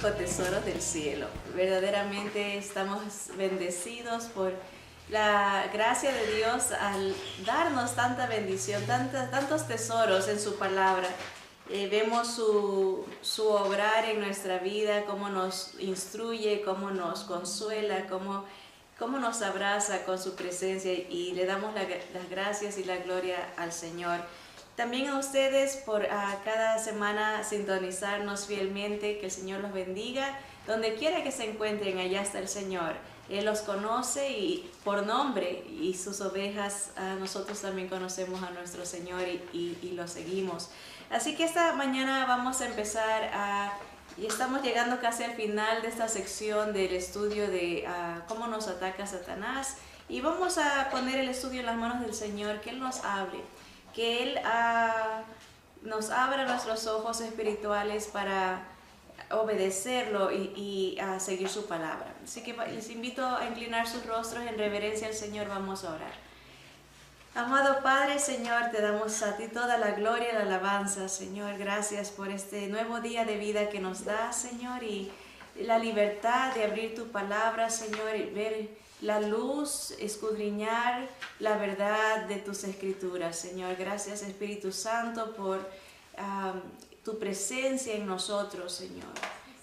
auténticos tesoros del cielo. Verdaderamente estamos bendecidos por la gracia de Dios al darnos tanta bendición, tantos tesoros en su palabra. Vemos su obrar en nuestra vida, cómo nos instruye, cómo nos consuela, cómo nos abraza con su presencia, y le damos las gracias y la gloria al Señor. También a ustedes por cada semana sintonizarnos fielmente. Que el Señor los bendiga. Donde quiera que se encuentren, allá está el Señor. Él los conoce y por nombre, y sus ovejas, nosotros también conocemos a nuestro Señor y lo seguimos. Así que esta mañana vamos a empezar y estamos llegando casi al final de esta sección del estudio de cómo nos ataca Satanás. Y vamos a poner el estudio en las manos del Señor, que Él nos hable, que Él nos abra nuestros ojos espirituales para obedecerlo y a seguir su palabra. Así que les invito a inclinar sus rostros en reverencia al Señor. Vamos a orar. Amado Padre, Señor, te damos a ti toda la gloria y la alabanza, Señor. Gracias por este nuevo día de vida que nos da, Señor, y la libertad de abrir tu palabra, Señor, y ver la luz, escudriñar la verdad de tus escrituras, Señor. Gracias, Espíritu Santo, por tu presencia en nosotros, Señor.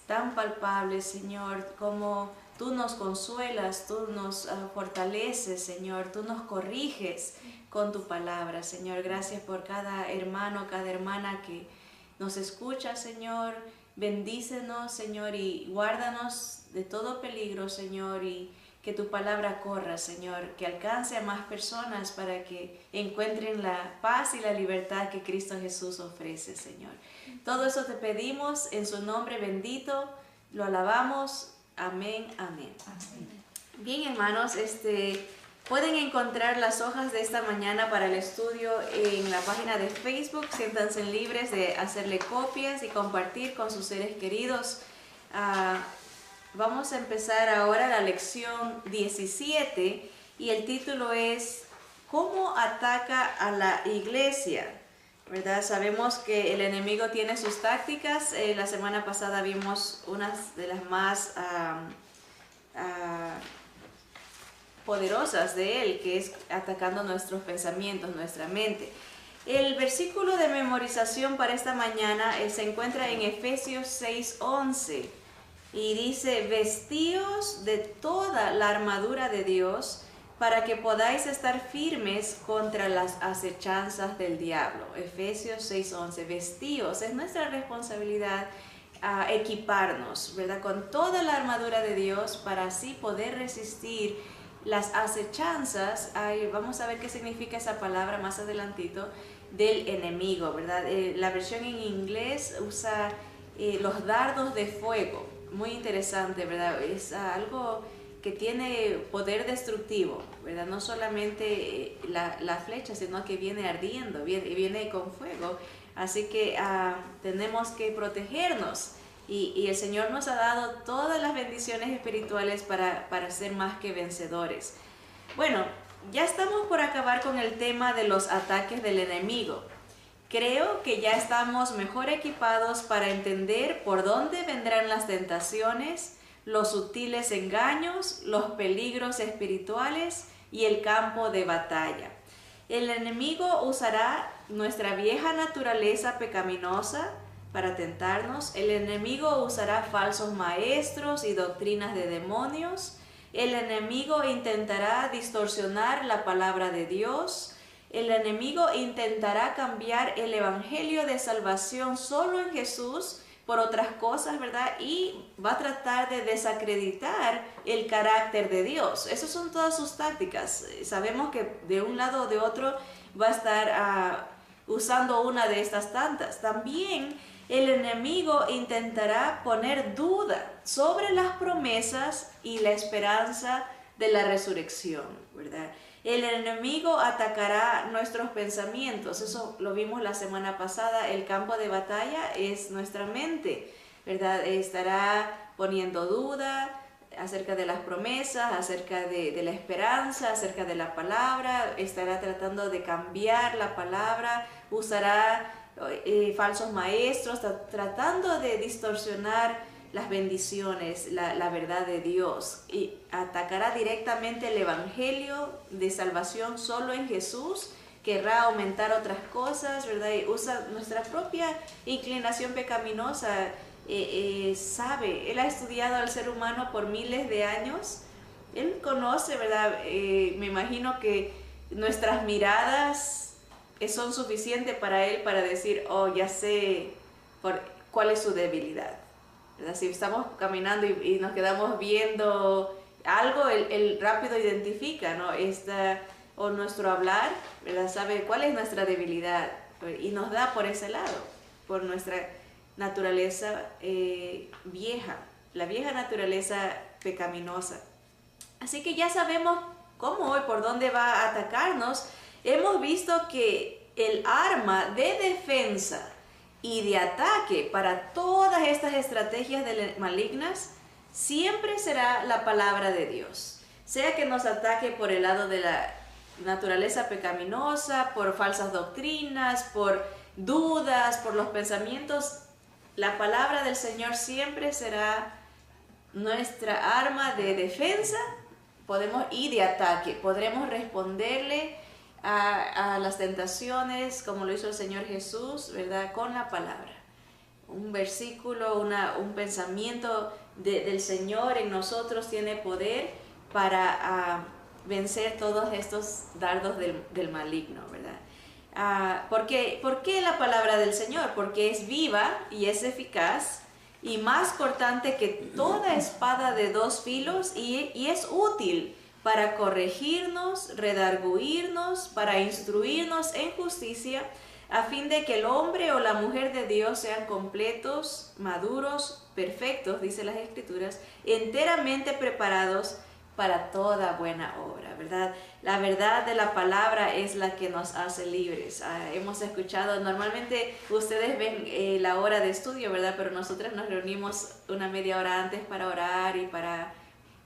Tan palpable, Señor, como tú nos consuelas, tú nos fortaleces, Señor, tú nos corriges con tu palabra, Señor. Gracias por cada hermano, cada hermana que nos escucha, Señor. Bendícenos, Señor, y guárdanos de todo peligro, Señor, y que tu palabra corra, Señor, que alcance a más personas para que encuentren la paz y la libertad que Cristo Jesús ofrece, Señor. Todo eso te pedimos en su nombre bendito, lo alabamos. Amén, amén. Bien, hermanos, pueden encontrar las hojas de esta mañana para el estudio en la página de Facebook. Siéntanse libres de hacerle copias y compartir con sus seres queridos. Vamos a empezar ahora la lección 17 y el título es ¿Cómo ataca a la iglesia? ¿Verdad? Sabemos que el enemigo tiene sus tácticas. La semana pasada vimos unas de las más poderosas de él, que es atacando nuestros pensamientos, nuestra mente. El versículo de memorización para esta mañana se encuentra en Efesios 6:11 y dice: vestíos de toda la armadura de Dios para que podáis estar firmes contra las acechanzas del diablo. Efesios 6:11. Vestíos, es nuestra responsabilidad equiparnos, ¿verdad?, con toda la armadura de Dios para así poder resistir las acechanzas. Vamos a ver qué significa esa palabra más adelantito, del enemigo, ¿verdad? La versión en inglés usa los dardos de fuego. Muy interesante, ¿verdad? Es algo que tiene poder destructivo, ¿verdad? No solamente la flecha, sino que viene ardiendo, viene con fuego. Así que tenemos que protegernos y el Señor nos ha dado todas las bendiciones espirituales para ser más que vencedores. Bueno, ya estamos por acabar con el tema de los ataques del enemigo. Creo que ya estamos mejor equipados para entender por dónde vendrán las tentaciones, los sutiles engaños, los peligros espirituales y el campo de batalla. El enemigo usará nuestra vieja naturaleza pecaminosa para tentarnos. El enemigo usará falsos maestros y doctrinas de demonios. El enemigo intentará distorsionar la palabra de Dios. El enemigo intentará cambiar el evangelio de salvación solo en Jesús por otras cosas, ¿verdad? Y va a tratar de desacreditar el carácter de Dios. Esas son todas sus tácticas. Sabemos que de un lado o de otro va a estar usando una de estas tantas. También el enemigo intentará poner duda sobre las promesas y la esperanza de la resurrección, ¿verdad? El enemigo atacará nuestros pensamientos. Eso lo vimos la semana pasada. El campo de batalla es nuestra mente, ¿verdad? Estará poniendo duda acerca de las promesas, acerca de la esperanza, acerca de la palabra. Estará tratando de cambiar la palabra. Usará falsos maestros, tratando de distorsionar las bendiciones, la verdad de Dios, y atacará directamente el evangelio de salvación solo en Jesús. Querrá aumentar otras cosas, ¿verdad? Y usa nuestra propia inclinación pecaminosa. Sabe, él ha estudiado al ser humano por miles de años. Él conoce, ¿verdad? Me imagino que nuestras miradas son suficientes para él para decir, oh, ya sé cuál es su debilidad, ¿verdad? Si estamos caminando y nos quedamos viendo algo, él rápido identifica, ¿no? O nuestro hablar, ¿verdad? Sabe cuál es nuestra debilidad y nos da por ese lado, por nuestra naturaleza vieja, la vieja naturaleza pecaminosa. Así que ya sabemos cómo y por dónde va a atacarnos. Hemos visto que el arma de defensa y de ataque para todas estas estrategias malignas siempre será la palabra de Dios. Sea que nos ataque por el lado de la naturaleza pecaminosa, por falsas doctrinas, por dudas, por los pensamientos, la palabra del Señor siempre será nuestra arma de defensa y de ataque. Podremos responderle a las tentaciones como lo hizo el Señor Jesús, ¿verdad? Con la palabra. Un versículo, un pensamiento del Señor en nosotros tiene poder para vencer todos estos dardos del maligno, ¿verdad? ¿Por qué la palabra del Señor? Porque es viva y es eficaz y más cortante que toda espada de dos filos y es útil para corregirnos, redarguirnos, para instruirnos en justicia, a fin de que el hombre o la mujer de Dios sean completos, maduros, perfectos, dice las Escrituras, enteramente preparados para toda buena obra, ¿verdad? La verdad de la palabra es la que nos hace libres. Hemos escuchado, normalmente ustedes ven la hora de estudio, ¿verdad? Pero nosotros nos reunimos una media hora antes para orar y para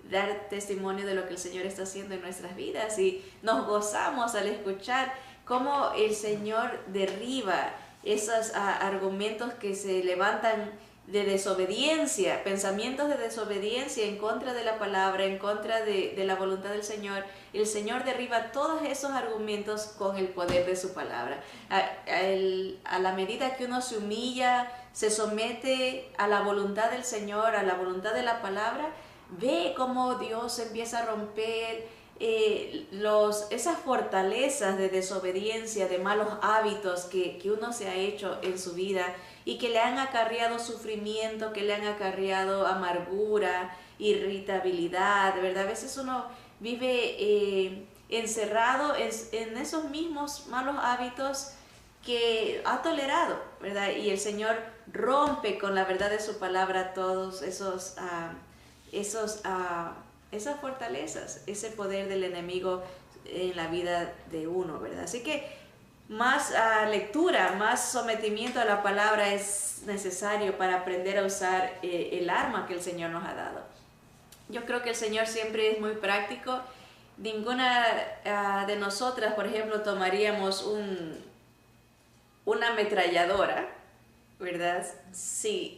dar testimonio de lo que el Señor está haciendo en nuestras vidas, y nos gozamos al escuchar cómo el Señor derriba esos argumentos que se levantan de desobediencia, pensamientos de desobediencia en contra de la palabra, en contra de la voluntad del Señor. El Señor derriba todos esos argumentos con el poder de su palabra. A la medida que uno se humilla, se somete a la voluntad del Señor, a la voluntad de la palabra, ve cómo Dios empieza a romper esas fortalezas de desobediencia, de malos hábitos que uno se ha hecho en su vida y que le han acarreado sufrimiento, que le han acarreado amargura, irritabilidad, ¿verdad? A veces uno vive encerrado en esos mismos malos hábitos que ha tolerado, ¿verdad? Y el Señor rompe con la verdad de su palabra todos esas fortalezas, ese poder del enemigo en la vida de uno, ¿verdad? Así que más lectura, más sometimiento a la palabra es necesario para aprender a usar el arma que el Señor nos ha dado. Yo creo que el Señor siempre es muy práctico. Ninguna de nosotras, por ejemplo, tomaríamos una ametralladora, ¿verdad? Sin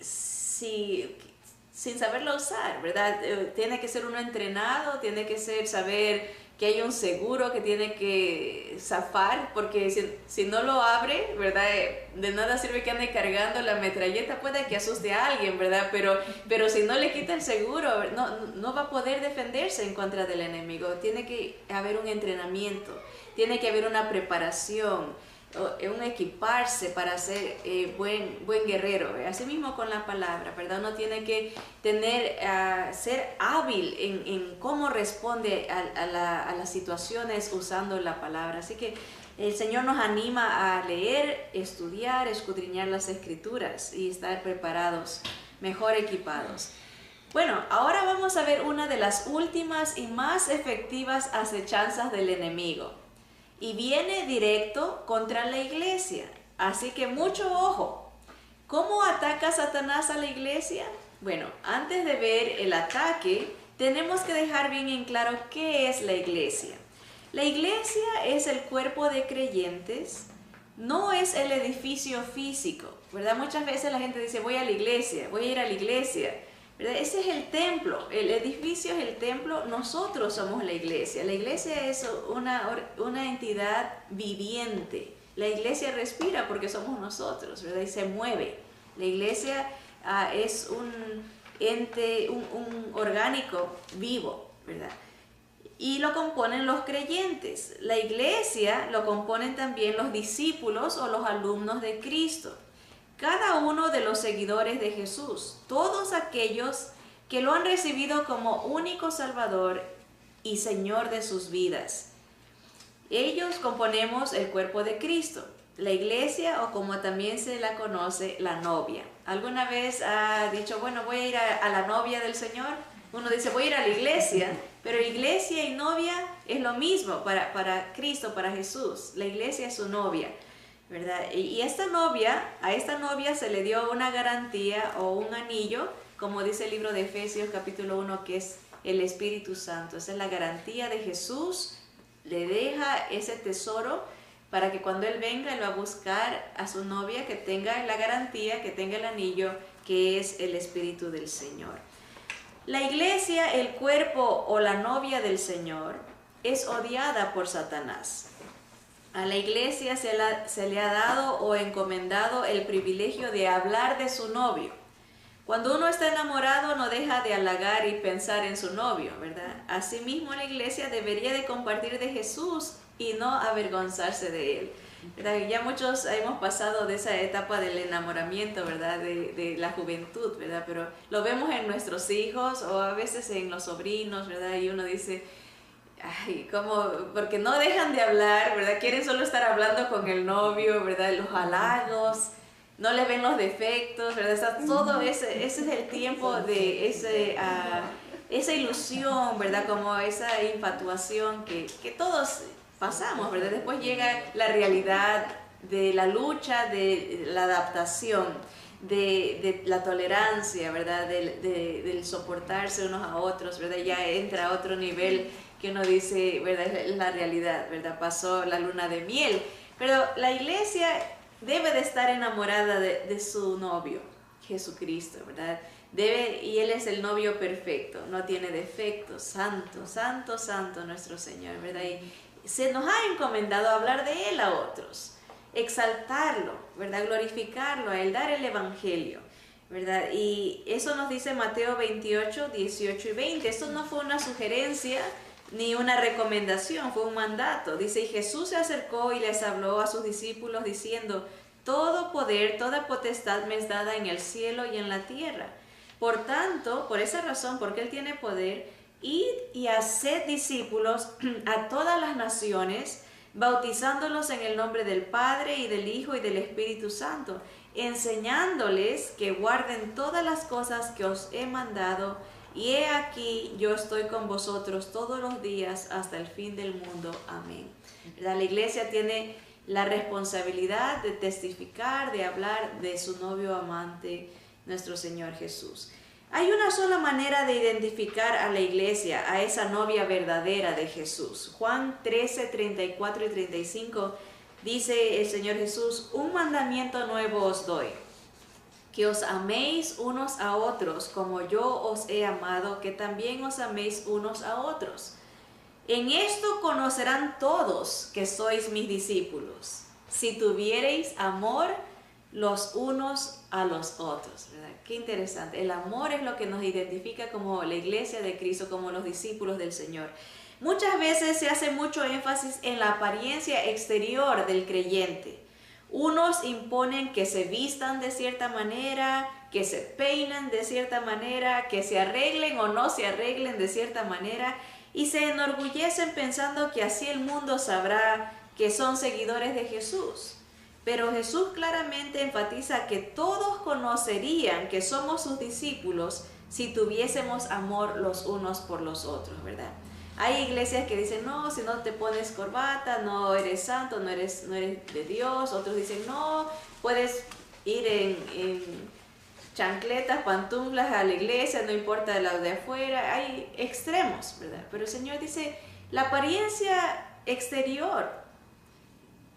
saberlo usar, ¿verdad? Tiene que ser uno entrenado, tiene que saber que hay un seguro que tiene que zafar, porque si no lo abre, ¿verdad? De nada sirve que ande cargando la metralleta, puede que asuste a alguien, ¿verdad? Pero si no le quita el seguro, no va a poder defenderse en contra del enemigo. Tiene que haber un entrenamiento, tiene que haber una preparación, un equiparse para ser buen guerrero. Así mismo con la palabra, ¿verdad? Uno tiene que ser hábil en cómo responde a las situaciones usando la palabra. Así que el Señor nos anima a leer, estudiar, escudriñar las Escrituras y estar preparados, mejor equipados. Bueno, ahora vamos a ver una de las últimas y más efectivas acechanzas del enemigo. Y viene directo contra la iglesia. Así que mucho ojo. ¿Cómo ataca Satanás a la iglesia? Bueno, antes de ver el ataque, tenemos que dejar bien en claro qué es la iglesia. La iglesia es el cuerpo de creyentes, no es el edificio físico, ¿verdad? Muchas veces la gente dice, voy a la iglesia, voy a ir a la iglesia. ¿verdad? Ese es el templo, el edificio es el templo, nosotros somos la iglesia. La iglesia es una entidad viviente. La iglesia respira porque somos nosotros, ¿verdad? Y se mueve. La iglesia es un ente, un orgánico vivo, ¿verdad? Y lo componen los creyentes. La iglesia lo componen también los discípulos o los alumnos de Cristo. Cada uno de los seguidores de Jesús, todos aquellos que lo han recibido como único Salvador y Señor de sus vidas. Ellos componemos el cuerpo de Cristo, la iglesia, o como también se la conoce, la novia. ¿Alguna vez ha dicho, bueno, voy a ir a la novia del Señor? Uno dice, voy a ir a la iglesia, pero iglesia y novia es lo mismo para Cristo, para Jesús. La iglesia es su novia, ¿verdad? Y a esta novia se le dio una garantía o un anillo, como dice el libro de Efesios capítulo 1, que es el Espíritu Santo. Esa es la garantía de Jesús, le deja ese tesoro para que cuando Él venga, Él va a buscar a su novia que tenga la garantía, que tenga el anillo, que es el Espíritu del Señor. La iglesia, el cuerpo o la novia del Señor, es odiada por Satanás. A la iglesia se le ha dado o encomendado el privilegio de hablar de su novio. Cuando uno está enamorado no deja de halagar y pensar en su novio, ¿verdad? Asimismo la iglesia debería de compartir de Jesús y no avergonzarse de Él, ¿verdad? Ya muchos hemos pasado de esa etapa del enamoramiento, ¿verdad? De la juventud, ¿verdad? Pero lo vemos en nuestros hijos o a veces en los sobrinos, ¿verdad? Y uno dice, ay, ¿cómo? Porque no dejan de hablar, ¿verdad? Quieren solo estar hablando con el novio, ¿verdad? Los halagos, no le ven los defectos, ¿verdad? Está todo ese es el tiempo de esa ilusión, ¿verdad? Como esa infatuación que todos pasamos, ¿verdad? Después llega la realidad de la lucha, de la adaptación, de la tolerancia, ¿verdad? Del soportarse unos a otros, ¿verdad? Ya entra a otro nivel que uno dice, ¿verdad? Es la realidad, ¿verdad? Pasó la luna de miel. Pero la iglesia debe de estar enamorada de su novio, Jesucristo, ¿verdad? Y Él es el novio perfecto, no tiene defectos, santo, santo, santo nuestro Señor, ¿verdad? Y se nos ha encomendado hablar de Él a otros, exaltarlo, ¿verdad? Glorificarlo a Él, dar el Evangelio, ¿verdad? Y eso nos dice Mateo 28, 18 y 20. Esto no fue una sugerencia ni una recomendación, fue un mandato. Dice, y Jesús se acercó y les habló a sus discípulos diciendo, todo poder, toda potestad me es dada en el cielo y en la tierra. Por tanto, por esa razón, porque Él tiene poder, id y haced discípulos a todas las naciones, bautizándolos en el nombre del Padre y del Hijo y del Espíritu Santo, enseñándoles que guarden todas las cosas que os he mandado, y he aquí, yo estoy con vosotros todos los días hasta el fin del mundo. Amén. La iglesia tiene la responsabilidad de testificar, de hablar de su novio amante, nuestro Señor Jesús. Hay una sola manera de identificar a la iglesia, a esa novia verdadera de Jesús. Juan 13, 34 y 35 dice el Señor Jesús, un mandamiento nuevo os doy, que os améis unos a otros como yo os he amado, que también os améis unos a otros. En esto conocerán todos que sois mis discípulos, si tuviereis amor los unos a los otros, ¿verdad? Qué interesante. El amor es lo que nos identifica como la iglesia de Cristo, como los discípulos del Señor. Muchas veces se hace mucho énfasis en la apariencia exterior del creyente. Unos imponen que se vistan de cierta manera, que se peinan de cierta manera, que se arreglen o no se arreglen de cierta manera y se enorgullecen pensando que así el mundo sabrá que son seguidores de Jesús. Pero Jesús claramente enfatiza que todos conocerían que somos sus discípulos si tuviésemos amor los unos por los otros, ¿verdad? Hay iglesias que dicen, no, si no te pones corbata, no eres santo, no eres de Dios. Otros dicen, no, puedes ir en chancletas, pantuflas a la iglesia, no importa lo de afuera. Hay extremos, ¿verdad? Pero el Señor dice, la apariencia exterior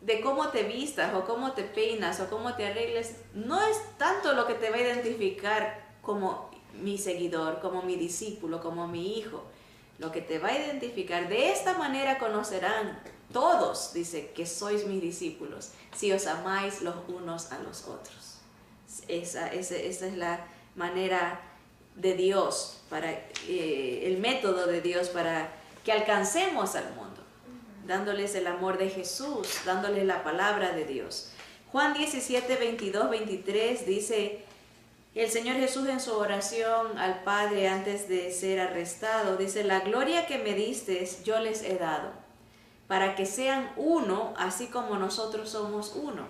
de cómo te vistas o cómo te peinas o cómo te arregles, no es tanto lo que te va a identificar como mi seguidor, como mi discípulo, como mi hijo. Lo que te va a identificar, de esta manera conocerán todos, dice, que sois mis discípulos, si os amáis los unos a los otros. Esa es la manera de Dios, el método de Dios para que alcancemos al mundo, dándoles el amor de Jesús, dándoles la palabra de Dios. Juan 17, 22, 23 dice, el Señor Jesús en su oración al Padre antes de ser arrestado, dice, la gloria que me distes yo les he dado, para que sean uno, así como nosotros somos uno.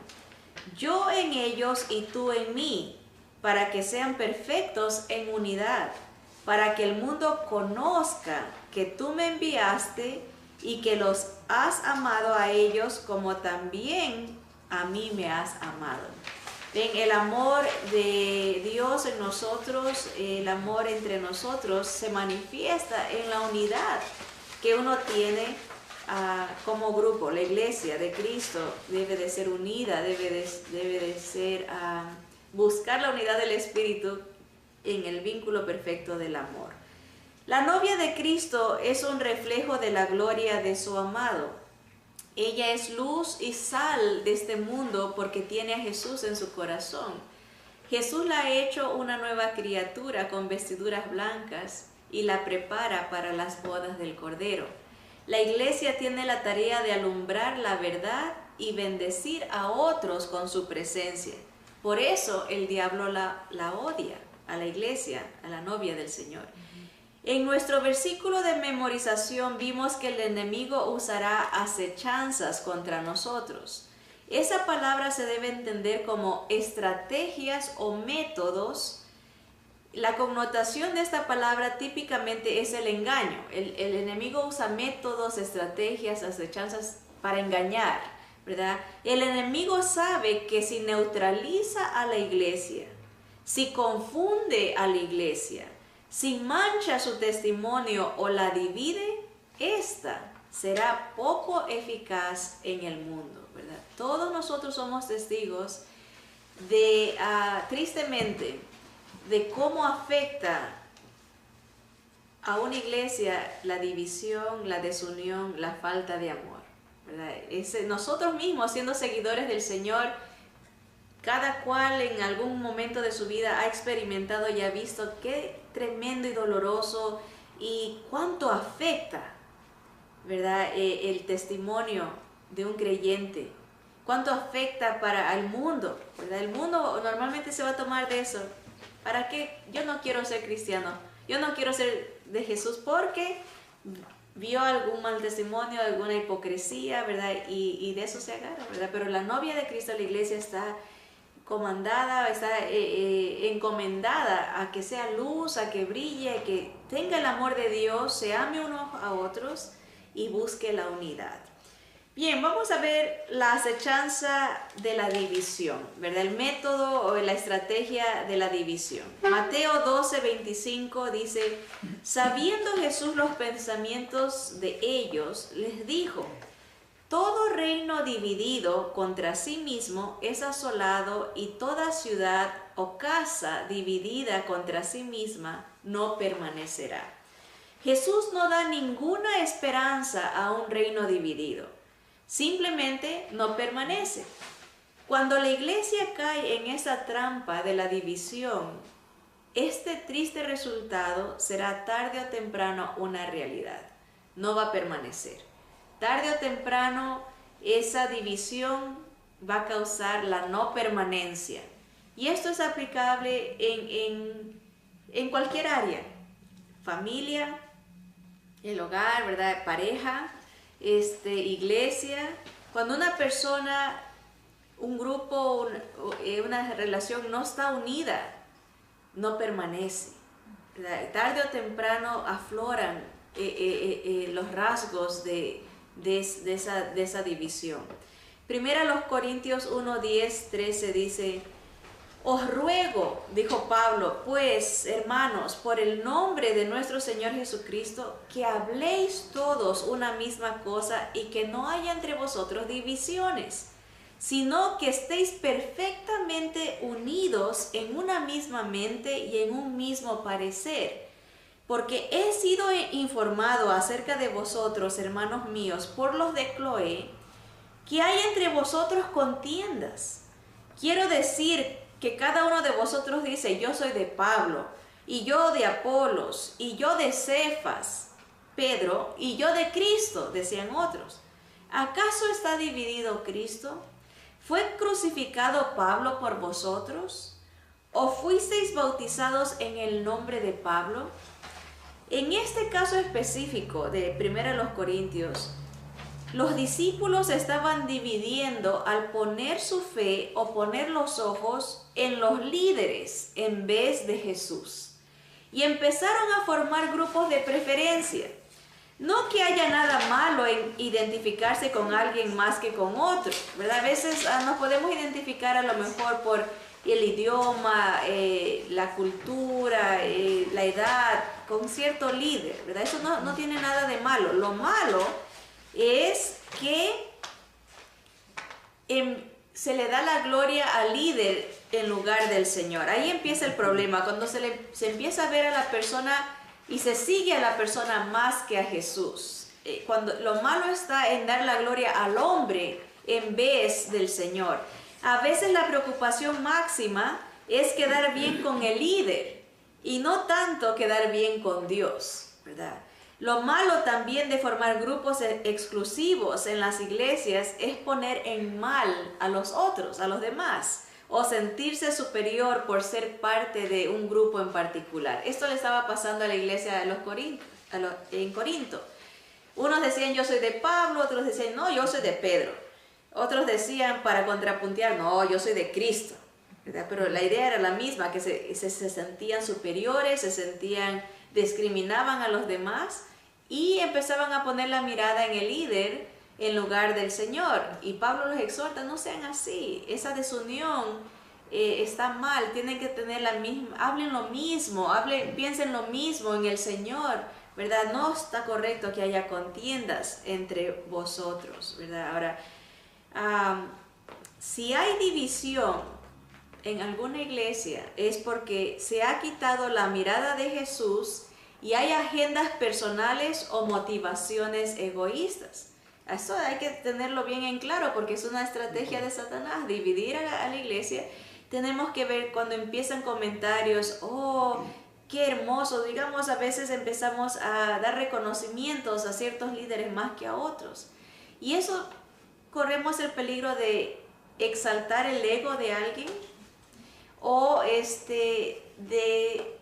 Yo en ellos y tú en mí, para que sean perfectos en unidad, para que el mundo conozca que tú me enviaste y que los has amado a ellos como también a mí me has amado. Ven, el amor de Dios en nosotros, el amor entre nosotros se manifiesta en la unidad que uno tiene como grupo. La iglesia de Cristo debe de ser unida, debe de ser buscar la unidad del Espíritu en el vínculo perfecto del amor. La novia de Cristo es un reflejo de la gloria de su amado. Ella es luz y sal de este mundo porque tiene a Jesús en su corazón. Jesús la ha hecho una nueva criatura con vestiduras blancas y la prepara para las bodas del Cordero. La iglesia tiene la tarea de alumbrar la verdad y bendecir a otros con su presencia. Por eso el diablo la odia, a la iglesia, a la novia del Señor. En nuestro versículo de memorización vimos que el enemigo usará acechanzas contra nosotros. Esa palabra se debe entender como estrategias o métodos. La connotación de esta palabra típicamente es el engaño. El enemigo usa métodos, estrategias, acechanzas para engañar, ¿verdad? El enemigo sabe que si neutraliza a la iglesia, si confunde a la iglesia, si mancha su testimonio o la divide, esta será poco eficaz en el mundo, ¿verdad? Todos nosotros somos testigos de, tristemente, de cómo afecta a una iglesia la división, la desunión, la falta de amor, ¿verdad? Nosotros mismos, siendo seguidores del Señor, cada cual en algún momento de su vida ha experimentado y ha visto qué tremendo y doloroso y cuánto afecta, ¿verdad? El testimonio de un creyente, cuánto afecta para el mundo, ¿verdad? El mundo normalmente se va a tomar de eso. ¿Para qué? Yo no quiero ser cristiano, yo no quiero ser de Jesús porque vio algún mal testimonio, alguna hipocresía, ¿verdad? Y de eso se agarra, ¿verdad? Pero la novia de Cristo, la iglesia, está comandada, está encomendada a que sea luz, a que brille, que tenga el amor de Dios, se ame unos a otros y busque la unidad. Bien, vamos a ver la acechanza de la división, ¿verdad? El método o la estrategia de la división. Mateo 12:25 dice, sabiendo Jesús los pensamientos de ellos, les dijo, todo reino dividido contra sí mismo es asolado y toda ciudad o casa dividida contra sí misma no permanecerá. Jesús no da ninguna esperanza a un reino dividido. Simplemente no permanece. Cuando la iglesia cae en esa trampa de la división, este triste resultado será tarde o temprano una realidad. No va a permanecer. Tarde o temprano esa división va a causar la no permanencia. Y esto es aplicable en cualquier área. Familia, el hogar, ¿verdad? Pareja, iglesia. Cuando una persona, un grupo, una relación no está unida, no permanece, ¿verdad? Tarde o temprano afloran los rasgos de esa división. Primera los Corintios 1, 10, 13 dice, os ruego, dijo Pablo, pues hermanos, por el nombre de nuestro Señor Jesucristo, que habléis todos una misma cosa y que no haya entre vosotros divisiones, sino que estéis perfectamente unidos en una misma mente y en un mismo parecer. Porque he sido informado acerca de vosotros, hermanos míos, por los de Cloé, que hay entre vosotros contiendas. Quiero decir que cada uno de vosotros dice, yo soy de Pablo, y yo de Apolos, y yo de Cefas, Pedro, y yo de Cristo, decían otros. ¿Acaso está dividido Cristo? ¿Fue crucificado Pablo por vosotros? ¿O fuisteis bautizados en el nombre de Pablo? En este caso específico de 1 Corintios, los discípulos estaban dividiendo al poner su fe o poner los ojos en los líderes en vez de Jesús. Y empezaron a formar grupos de preferencia. No que haya nada malo en identificarse con alguien más que con otro, ¿verdad? A veces nos podemos identificar a lo mejor por el idioma, la cultura, la edad, con cierto líder, ¿verdad? Eso no tiene nada de malo. Lo malo es que se le da la gloria al líder en lugar del Señor. Ahí empieza el problema, cuando se empieza a ver a la persona y se sigue a la persona más que a Jesús. Cuando lo malo está en dar la gloria al hombre en vez del Señor. A veces la preocupación máxima es quedar bien con el líder y no tanto quedar bien con Dios, ¿verdad? Lo malo también de formar grupos exclusivos en las iglesias es poner en mal a los otros, a los demás, o sentirse superior por ser parte de un grupo en particular. Esto le estaba pasando a la iglesia en Corinto. Unos decían yo soy de Pablo, otros decían no, yo soy de Pedro. Otros decían para contrapuntear, no, yo soy de Cristo, ¿verdad? Pero la idea era la misma, que se sentían superiores, discriminaban a los demás y empezaban a poner la mirada en el líder en lugar del Señor. Y Pablo los exhorta, no sean así, esa desunión está mal, tienen que tener la misma, hablen lo mismo, piensen lo mismo en el Señor, ¿verdad? No está correcto que haya contiendas entre vosotros, ¿verdad? Ahora, si hay división en alguna iglesia es porque se ha quitado la mirada de Jesús y hay agendas personales o motivaciones egoístas. Esto hay que tenerlo bien en claro porque es una estrategia de Satanás, dividir a la iglesia. Tenemos que ver cuando empiezan comentarios, oh, qué hermoso, digamos, a veces empezamos a dar reconocimientos a ciertos líderes más que a otros. Y eso corremos el peligro de exaltar el ego de alguien o de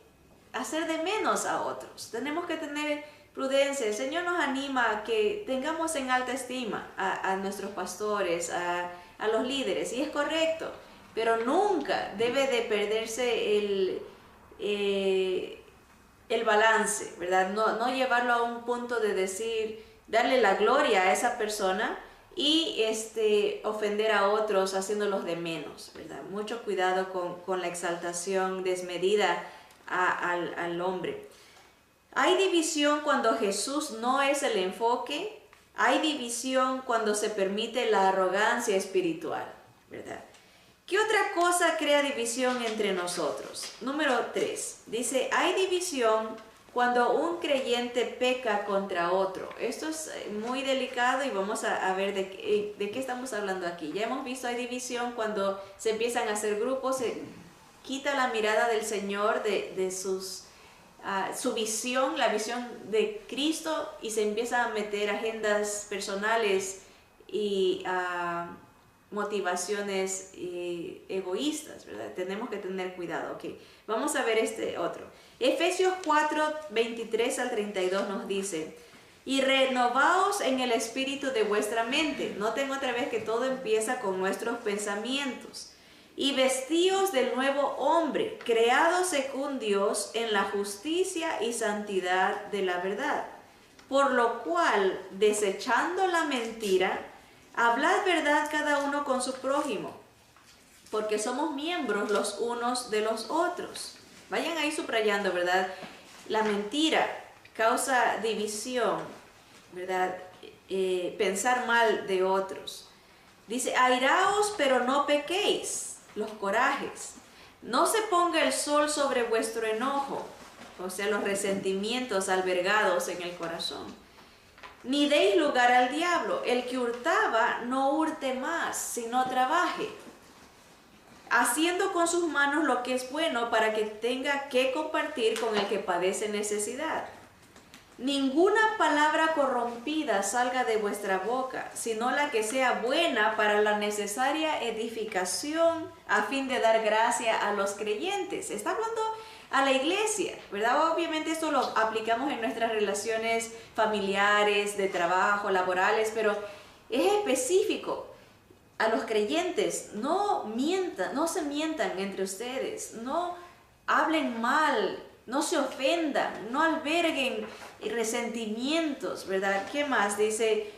hacer de menos a otros. Tenemos que tener prudencia. El Señor nos anima a que tengamos en alta estima a nuestros pastores, a los líderes, y es correcto, pero nunca debe de perderse el balance, ¿verdad? No llevarlo a un punto de decir, darle la gloria a esa persona y ofender a otros haciéndolos de menos, ¿verdad? Mucho cuidado con la exaltación desmedida al hombre. Hay división cuando Jesús no es el enfoque. Hay división cuando se permite la arrogancia espiritual, ¿verdad? ¿Qué otra cosa crea división entre nosotros? Número 3. Dice, hay división cuando un creyente peca contra otro. Esto es muy delicado y vamos a ver de qué estamos hablando aquí. Ya hemos visto, hay división cuando se empiezan a hacer grupos, se quita la mirada del Señor de su visión, la visión de Cristo, y se empieza a meter agendas personales y motivaciones egoístas, ¿verdad? Tenemos que tener cuidado. Okay. Vamos a ver otro. Efesios 4, 23 al 32 nos dice, y renovaos en el espíritu de vuestra mente. Noten otra vez que todo empieza con nuestros pensamientos. Y vestíos del nuevo hombre, creado según Dios en la justicia y santidad de la verdad. Por lo cual, desechando la mentira, hablad verdad cada uno con su prójimo, porque somos miembros los unos de los otros. Vayan ahí subrayando, ¿verdad? La mentira causa división, ¿verdad? Pensar mal de otros. Dice, airaos, pero no pequéis, los corajes. No se ponga el sol sobre vuestro enojo, o sea, los resentimientos albergados en el corazón. Ni deis lugar al diablo. El que hurtaba, no hurte más, sino trabaje, haciendo con sus manos lo que es bueno, para que tenga que compartir con el que padece necesidad. Ninguna palabra corrompida salga de vuestra boca, sino la que sea buena para la necesaria edificación, a fin de dar gracia a los creyentes. Está hablando a la iglesia, ¿verdad? Obviamente esto lo aplicamos en nuestras relaciones familiares, de trabajo, laborales, pero es específico. A los creyentes, no mientan, no se mientan entre ustedes, no hablen mal, no se ofendan, no alberguen resentimientos, ¿verdad? ¿Qué más? Dice,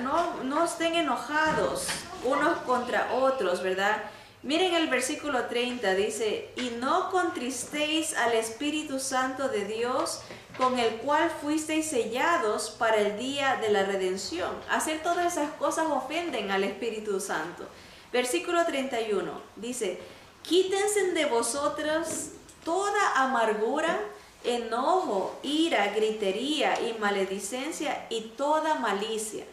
no estén enojados unos contra otros, ¿verdad? Miren el versículo 30, dice, y no contristéis al Espíritu Santo de Dios, con el cual fuisteis sellados para el día de la redención. Hacer todas esas cosas ofenden al Espíritu Santo. Versículo 31 dice, quítense de vosotros toda amargura, enojo, ira, gritería y maledicencia y toda malicia.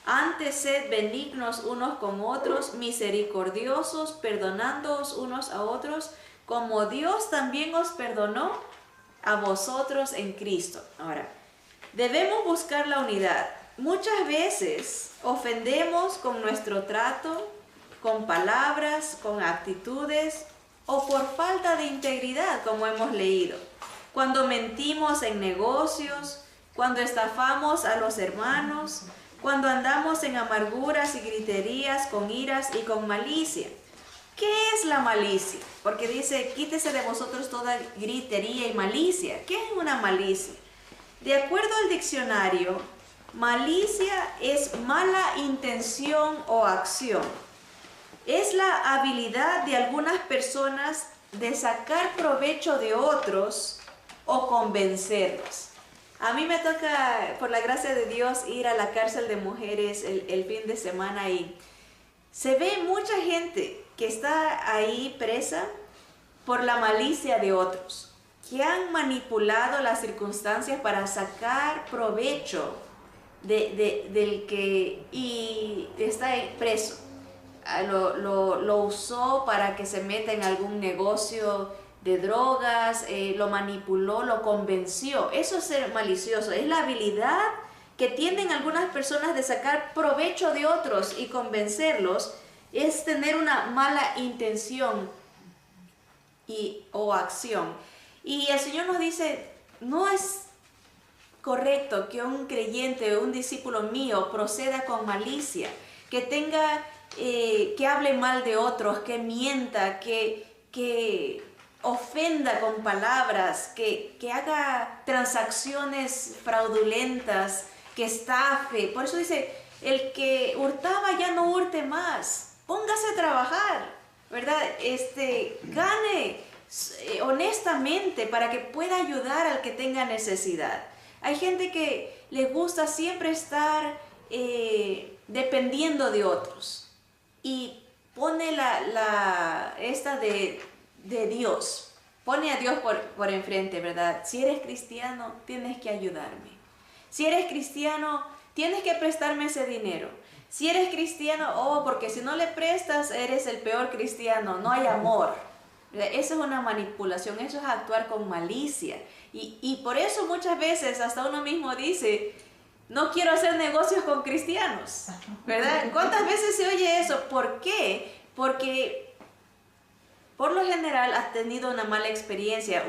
Antes sed benignos unos con otros, misericordiosos, perdonándoos unos a otros, como Dios también os perdonó a vosotros en Cristo. Ahora, debemos buscar la unidad. Muchas veces ofendemos con nuestro trato, con palabras, con actitudes o por falta de integridad, como hemos leído. Cuando mentimos en negocios, cuando estafamos a los hermanos, cuando andamos en amarguras y griterías, con iras y con malicia. ¿Qué es la malicia? Porque dice, quítese de vosotros toda gritería y malicia. ¿Qué es una malicia? De acuerdo al diccionario, malicia es mala intención o acción. Es la habilidad de algunas personas de sacar provecho de otros o convencerlos. A mí me toca, por la gracia de Dios, ir a la cárcel de mujeres el fin de semana y se ve mucha gente que está ahí presa por la malicia de otros, que han manipulado las circunstancias para sacar provecho del que y está preso. Lo usó para que se meta en algún negocio de drogas, lo manipuló, lo convenció. Eso es ser malicioso, es la habilidad que tienen algunas personas de sacar provecho de otros y convencerlos. Es tener una mala intención o acción. Y el Señor nos dice, no es correcto que un creyente o un discípulo mío proceda con malicia, que tenga, que hable mal de otros, que mienta, que ofenda con palabras, que haga transacciones fraudulentas, que estafe. Por eso dice, el que hurtaba ya no hurte más. Póngase a trabajar, ¿verdad? Gane honestamente para que pueda ayudar al que tenga necesidad. Hay gente que le gusta siempre estar dependiendo de otros y pone esta de Dios, pone a Dios por enfrente, ¿verdad? Si eres cristiano, tienes que ayudarme. Si eres cristiano, tienes que prestarme ese dinero. Si eres cristiano, porque si no le prestas, eres el peor cristiano, no hay amor. Eso es una manipulación, eso es actuar con malicia. Y por eso muchas veces hasta uno mismo dice, no quiero hacer negocios con cristianos, ¿verdad? ¿Cuántas veces se oye eso? ¿Por qué? Porque por lo general has tenido una mala experiencia,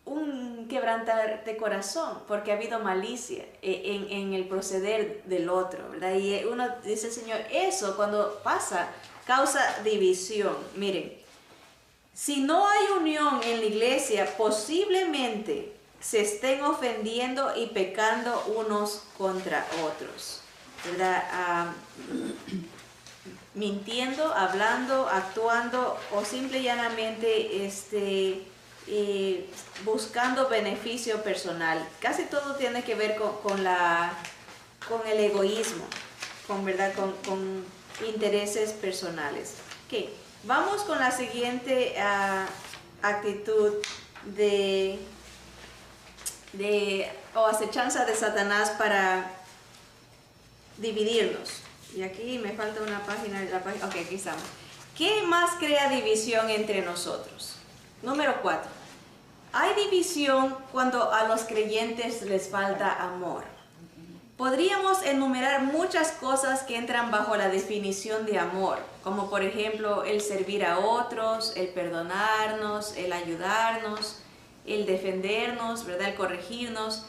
un quebrantar de corazón, porque ha habido malicia en el proceder del otro, ¿verdad? Y uno dice, Señor, eso cuando pasa causa división. Miren, si no hay unión en la iglesia, posiblemente se estén ofendiendo y pecando unos contra otros, ¿verdad? Mintiendo, hablando, actuando o simple y llanamente buscando beneficio personal. Casi todo tiene que ver con la con el egoísmo, ¿verdad? Con intereses personales. Ok, vamos con la siguiente actitud o acechanza de Satanás para dividirnos. Y aquí me falta una página, ok, aquí estamos. ¿Qué más crea división entre nosotros? Número 4. Hay división cuando a los creyentes les falta amor. Podríamos enumerar muchas cosas que entran bajo la definición de amor, como por ejemplo el servir a otros, el perdonarnos, el ayudarnos, el defendernos, ¿verdad? El corregirnos.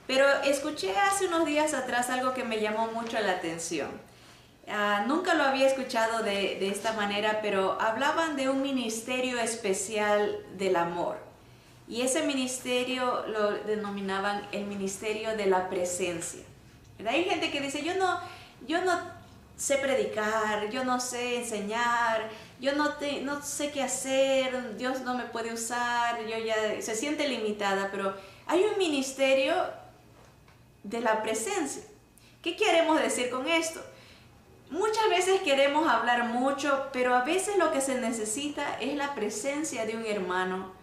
Pero escuché hace unos días atrás algo que me llamó mucho la atención. Nunca lo había escuchado de esta manera, pero hablaban de un ministerio especial del amor. Y ese ministerio lo denominaban el ministerio de la presencia. Hay gente que dice, yo no sé predicar, yo no sé enseñar, yo no sé qué hacer, Dios no me puede usar, se siente limitada, pero hay un ministerio de la presencia. ¿Qué queremos decir con esto? Muchas veces queremos hablar mucho, pero a veces lo que se necesita es la presencia de un hermano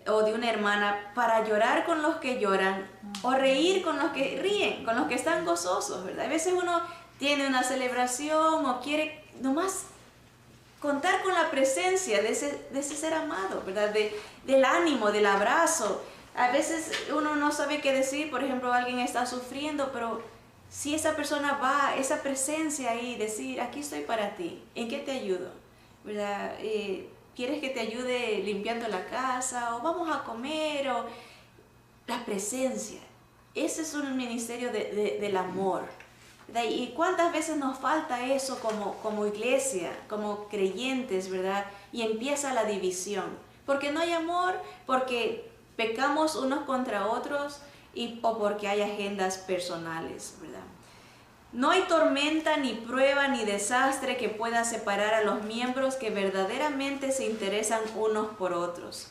o de una hermana para llorar con los que lloran o reír con los que ríen, con los que están gozosos, ¿verdad? A veces uno tiene una celebración o quiere nomás contar con la presencia de ese ser amado, ¿verdad? Del ánimo, del abrazo. A veces uno no sabe qué decir, por ejemplo, alguien está sufriendo, pero si esa persona va, esa presencia ahí, decir, aquí estoy para ti, ¿en qué te ayudo? ¿Verdad? ¿Quieres que te ayude limpiando la casa? ¿O vamos a comer? O la presencia. Ese es un ministerio del amor, ¿verdad? Y cuántas veces nos falta eso como iglesia, como creyentes, ¿verdad? Y empieza la división. Porque no hay amor, porque pecamos unos contra otros o porque hay agendas personales, ¿verdad? No hay tormenta, ni prueba, ni desastre que pueda separar a los miembros que verdaderamente se interesan unos por otros.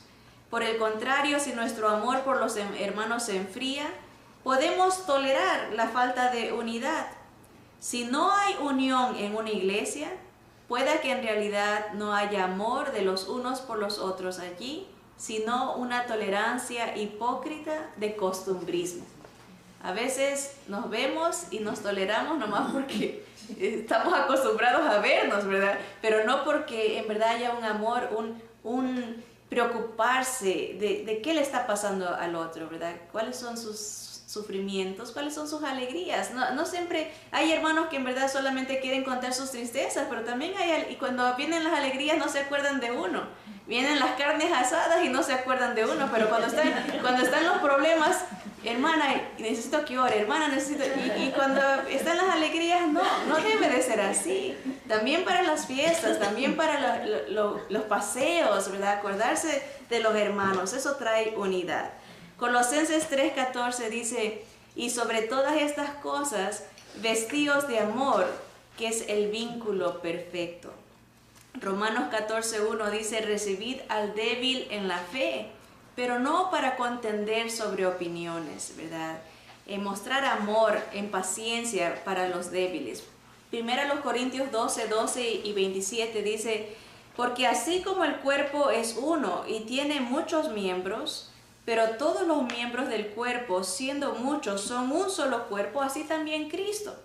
Por el contrario, si nuestro amor por los hermanos se enfría, podemos tolerar la falta de unidad. Si no hay unión en una iglesia, puede que en realidad no haya amor de los unos por los otros allí, sino una tolerancia hipócrita de costumbrismo. A veces nos vemos y nos toleramos nomás porque estamos acostumbrados a vernos, ¿verdad? Pero no porque en verdad haya un amor, un preocuparse de qué le está pasando al otro, ¿verdad? ¿Cuáles son sus sufrimientos? ¿Cuáles son sus alegrías? No siempre hay hermanos que en verdad solamente quieren contar sus tristezas, pero también y cuando vienen las alegrías no se acuerdan de uno. Vienen las carnes asadas y no se acuerdan de uno, pero cuando están los problemas, hermana, necesito que ore, hermana, necesito... Y cuando están las alegrías, no debe de ser así. También para las fiestas, también para los paseos, ¿verdad? Acordarse de los hermanos, eso trae unidad. Colosenses 3:14 dice, y sobre todas estas cosas, vestíos de amor, que es el vínculo perfecto. Romanos 14:1 dice, recibid al débil en la fe, pero no para contender sobre opiniones, ¿verdad? Mostrar amor en paciencia para los débiles. Primera los Corintios 12 y 27 dice, porque así como el cuerpo es uno y tiene muchos miembros, pero todos los miembros del cuerpo, siendo muchos, son un solo cuerpo, así también Cristo.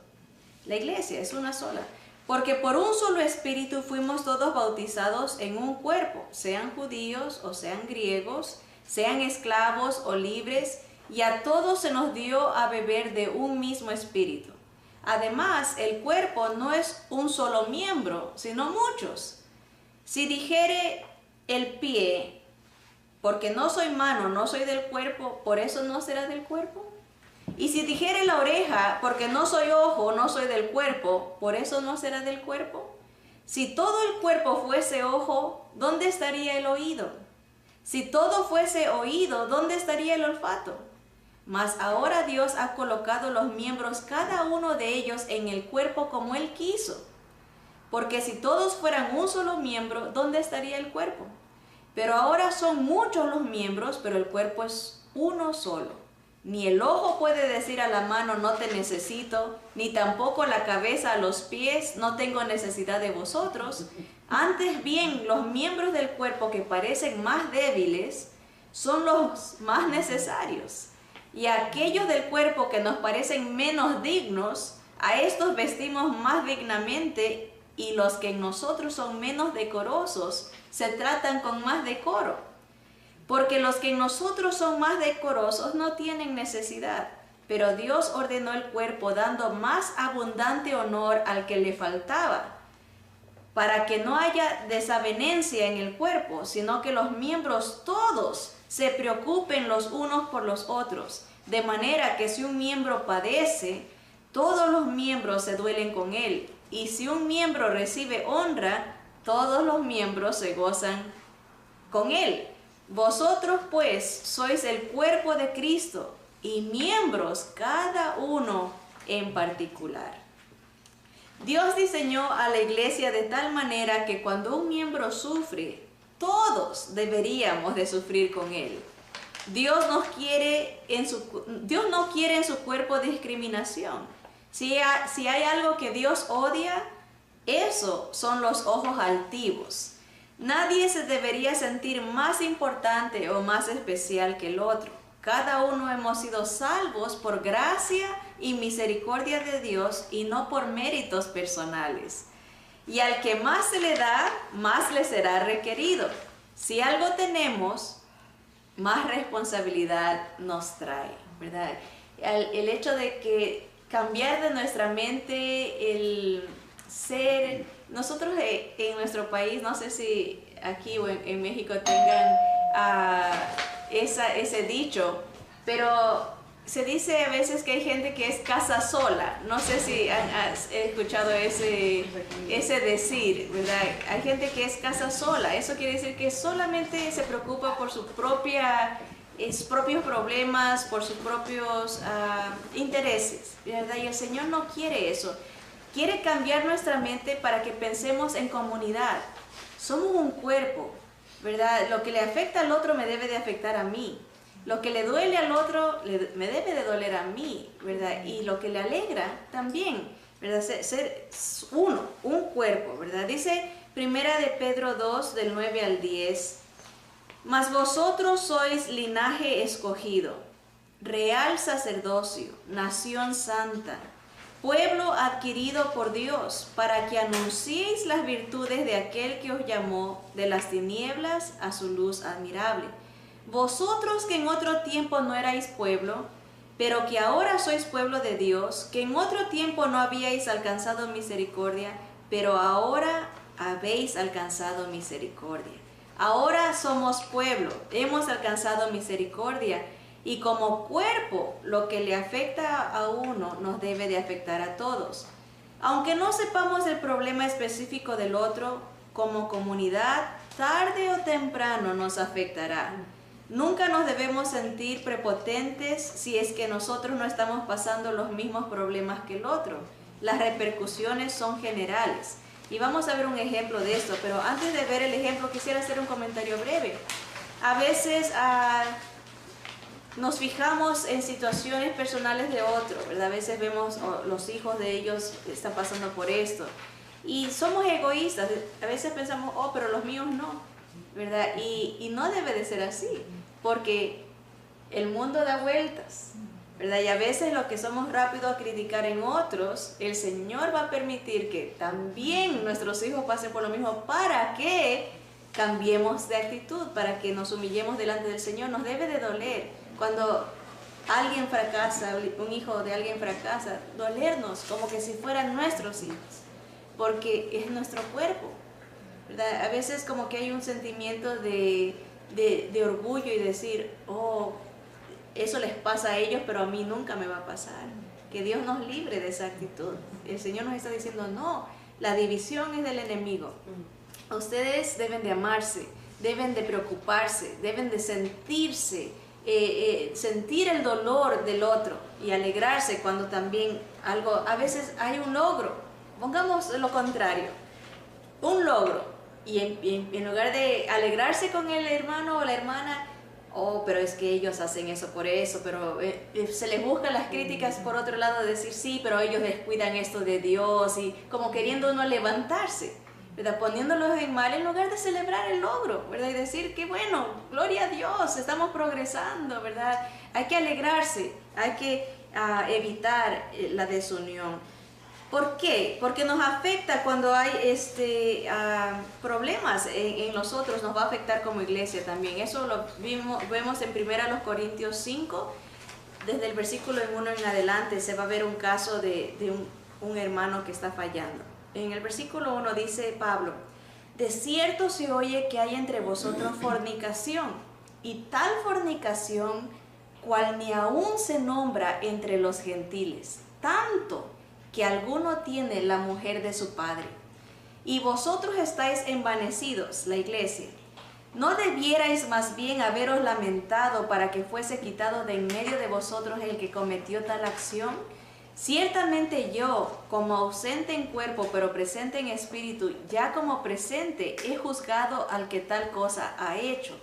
La iglesia es una sola. Porque por un solo espíritu fuimos todos bautizados en un cuerpo, sean judíos o sean griegos, sean esclavos o libres, y a todos se nos dio a beber de un mismo espíritu. Además, el cuerpo no es un solo miembro, sino muchos. Si dijere el pie, porque no soy mano, no soy del cuerpo, por eso no será del cuerpo. Y si dijere la oreja, porque no soy ojo, no soy del cuerpo, por eso no será del cuerpo. Si todo el cuerpo fuese ojo, ¿dónde estaría el oído? Si todo fuese oído, ¿dónde estaría el olfato? Mas ahora Dios ha colocado los miembros, cada uno de ellos, en el cuerpo como Él quiso. Porque si todos fueran un solo miembro, ¿dónde estaría el cuerpo? Pero ahora son muchos los miembros, pero el cuerpo es uno solo. Ni el ojo puede decir a la mano, no te necesito, ni tampoco la cabeza a los pies, no tengo necesidad de vosotros. Antes bien, los miembros del cuerpo que parecen más débiles son los más necesarios. Y aquellos del cuerpo que nos parecen menos dignos, a estos vestimos más dignamente, y los que en nosotros son menos decorosos se tratan con más decoro. Porque los que en nosotros son más decorosos no tienen necesidad, pero Dios ordenó el cuerpo dando más abundante honor al que le faltaba, para que no haya desavenencia en el cuerpo, sino que los miembros todos se preocupen los unos por los otros, de manera que si un miembro padece, todos los miembros se duelen con él, y si un miembro recibe honra, todos los miembros se gozan con él. Vosotros pues sois el cuerpo de Cristo y miembros cada uno en particular. Dios diseñó a la iglesia de tal manera que cuando un miembro sufre, todos deberíamos de sufrir con él. Dios no quiere en su cuerpo discriminación. Si hay algo que Dios odia, eso son los ojos altivos. Nadie se debería sentir más importante o más especial que el otro. Cada uno hemos sido salvos por gracia y misericordia de Dios y no por méritos personales. Y al que más se le da, más le será requerido. Si algo tenemos, más responsabilidad nos trae, ¿verdad? El hecho de que cambiar de nuestra mente el ser... Nosotros en nuestro país, no sé si aquí o en México tengan ese dicho, pero se dice a veces que hay gente que es casa sola. No sé si has escuchado ese decir, ¿verdad? Hay gente que es casa sola. Eso quiere decir que solamente se preocupa por sus propios problemas, por sus propios intereses, ¿verdad? Y el Señor no quiere eso. Quiere cambiar nuestra mente para que pensemos en comunidad. Somos un cuerpo, ¿verdad? Lo que le afecta al otro me debe de afectar a mí. Lo que le duele al otro me debe de doler a mí, ¿verdad? Y lo que le alegra también, ¿verdad? Ser uno, un cuerpo, ¿verdad? Dice Primera de Pedro 2, del 9 al 10. Mas vosotros sois linaje escogido, real sacerdocio, nación santa, pueblo adquirido por Dios, para que anunciéis las virtudes de aquel que os llamó de las tinieblas a su luz admirable. Vosotros que en otro tiempo no erais pueblo, pero que ahora sois pueblo de Dios, que en otro tiempo no habíais alcanzado misericordia, pero ahora habéis alcanzado misericordia. Ahora somos pueblo, hemos alcanzado misericordia. Y como cuerpo, lo que le afecta a uno nos debe de afectar a todos. Aunque no sepamos el problema específico del otro, como comunidad, tarde o temprano nos afectará. Nunca nos debemos sentir prepotentes si es que nosotros no estamos pasando los mismos problemas que el otro. Las repercusiones son generales. Y vamos a ver un ejemplo de esto, pero antes de ver el ejemplo quisiera hacer un comentario breve. A veces nos fijamos en situaciones personales de otro, ¿verdad? A veces vemos los hijos de ellos están pasando por esto y somos egoístas. A veces pensamos, oh, pero los míos no, ¿verdad? Y no debe de ser así, porque el mundo da vueltas, ¿verdad? Y a veces lo que somos rápidos a criticar en otros, el Señor va a permitir que también nuestros hijos pasen por lo mismo para que cambiemos de actitud, para que nos humillemos delante del Señor. Nos debe de doler. Cuando alguien fracasa, un hijo de alguien fracasa, dolernos como que si fueran nuestros hijos, porque es nuestro cuerpo, ¿verdad? A veces como que hay un sentimiento de orgullo y decir, oh, eso les pasa a ellos, pero a mí nunca me va a pasar. Que Dios nos libre de esa actitud. El Señor nos está diciendo, no, la división es del enemigo. Ustedes deben de amarse, deben de preocuparse, deben de sentirse, sentir el dolor del otro y alegrarse cuando también a veces hay un logro. Pongamos lo contrario, un logro, y en lugar de alegrarse con el hermano o la hermana, oh, pero es que ellos hacen eso por eso, pero se les buscan las críticas por otro lado, decir sí, pero ellos descuidan esto de Dios, y como queriendo uno levantarse, ¿verdad? Poniéndolos en mal en lugar de celebrar el logro, ¿verdad? Y decir que bueno, gloria a Dios, estamos progresando, ¿verdad? Hay que alegrarse, hay que evitar la desunión. ¿Por qué? Porque nos afecta cuando hay problemas en nosotros, nos va a afectar como iglesia también. Eso lo vemos en 1 Corintios 5, desde el versículo 1 en adelante se va a ver un caso de un hermano que está fallando. En el versículo 1 dice Pablo: de cierto se oye que hay entre vosotros fornicación, y tal fornicación cual ni aún se nombra entre los gentiles, tanto que alguno tiene la mujer de su padre. Y vosotros estáis envanecidos, la iglesia. ¿No debierais más bien haberos lamentado para que fuese quitado de en medio de vosotros el que cometió tal acción? Ciertamente yo, como ausente en cuerpo, pero presente en espíritu, ya como presente, he juzgado al que tal cosa ha hecho.